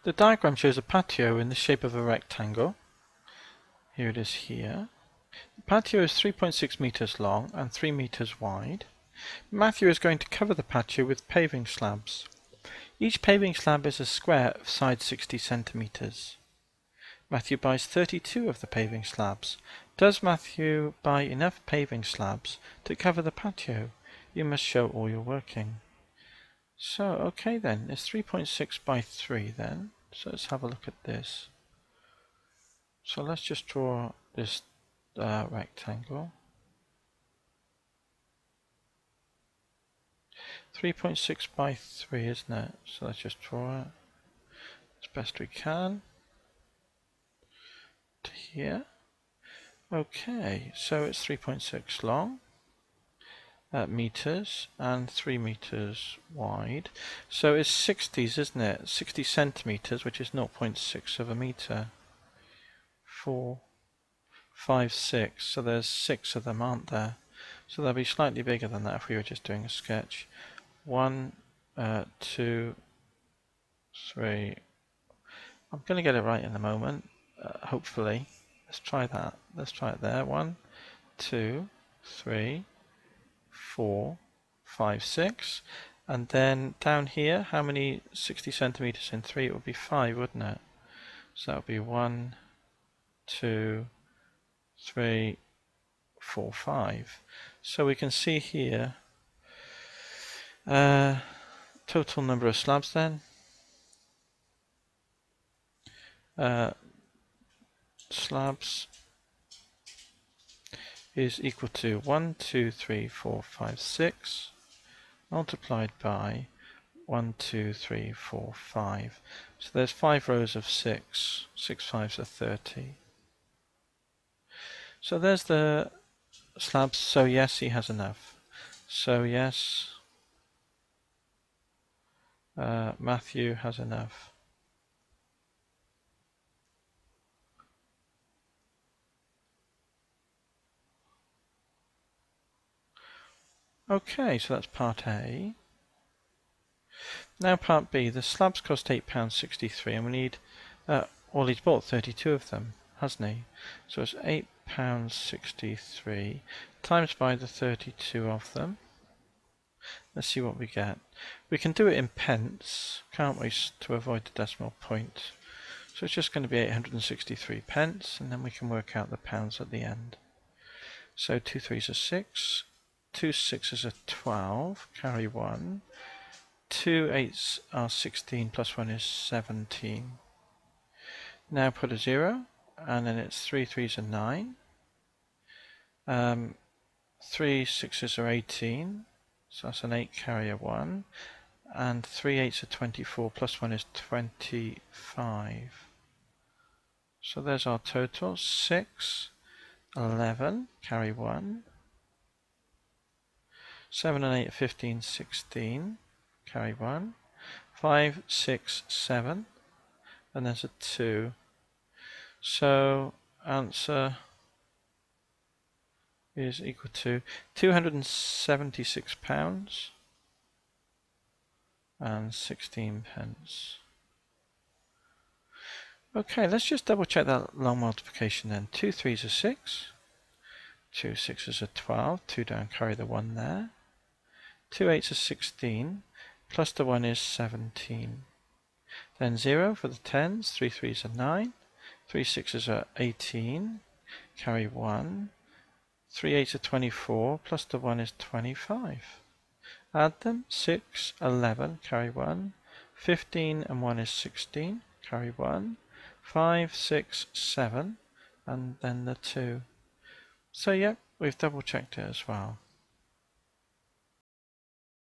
The diagram shows a patio in the shape of a rectangle. Here it is here. The patio is 3.6 meters long and 3 meters wide. Matthew is going to cover the patio with paving slabs. Each paving slab is a square of size 60 centimeters. Matthew buys 32 of the paving slabs. Does Matthew buy enough paving slabs to cover the patio? You must show all your working. So, okay then, it's 3.6 by 3 then. So let's have a look at this. So let's just draw this rectangle. 3.6 by 3, isn't it? So let's just draw it as best we can to here. Okay, so it's 3.6 long meters and 3 meters wide. So it's 60s, isn't it? 60 centimeters, which is 0.6 of a meter. 4, 5, 6. So there's 6 of them, aren't there? So they'll be slightly bigger than that if we were just doing a sketch. 1, 2, 3. I'm going to get it right in a moment, hopefully. Let's try that. Let's try it there. 1, 2, 3, 4, 5, 6. And then down here, how many 60 centimeters in 3? It would be 5, wouldn't it? So that would be 1, 2, 3, 4, 5. So we can see here total number of slabs then. Slabs is equal to 1, 2, 3, 4, 5, 6 multiplied by 1, 2, 3, 4, 5. So there's 5 rows of 6. 6 5s are 30. So there's the slabs. So yes, he has enough. So yes, Matthew has enough. Okay, so that's part A. Now part B. The slabs cost £8.63 and we need, well, he's bought 32 of them, hasn't he? So it's £8.63 times by the 32 of them. Let's see what we get. We can do it in pence, can't we, to avoid the decimal point. So it's just going to be 863 pence, and then we can work out the pounds at the end. So 2 3s are 6, 2 6s are 12, carry 1. 2 8s are 16 plus 1 is 17. Now put a 0, and then it's 3 3s are 9. 3 6s are 18, so that's an 8 carry a 1. And 3 8s are 24 plus 1 is 25. So there's our total. 6, 11, carry 1. 7 and 8 are 15, 16, carry 1. 5, 6, 7, and there's a 2. So answer is equal to £276 and 16 pence. Okay, let's just double check that long multiplication then. 2 3s are 6, 2 6s are 12, 2 down, carry the 1 there. 2 8s are 16, plus the 1 is 17. Then 0 for the 10s, 3 3s are 9, 3 6s are 18, carry 1. 3 8s are 24, plus the 1 is 25. Add them, 6, 11, carry 1, 15 and 1 is 16, carry 1, 5, 6, 7, and then the 2. So yeah, we've double checked it as well.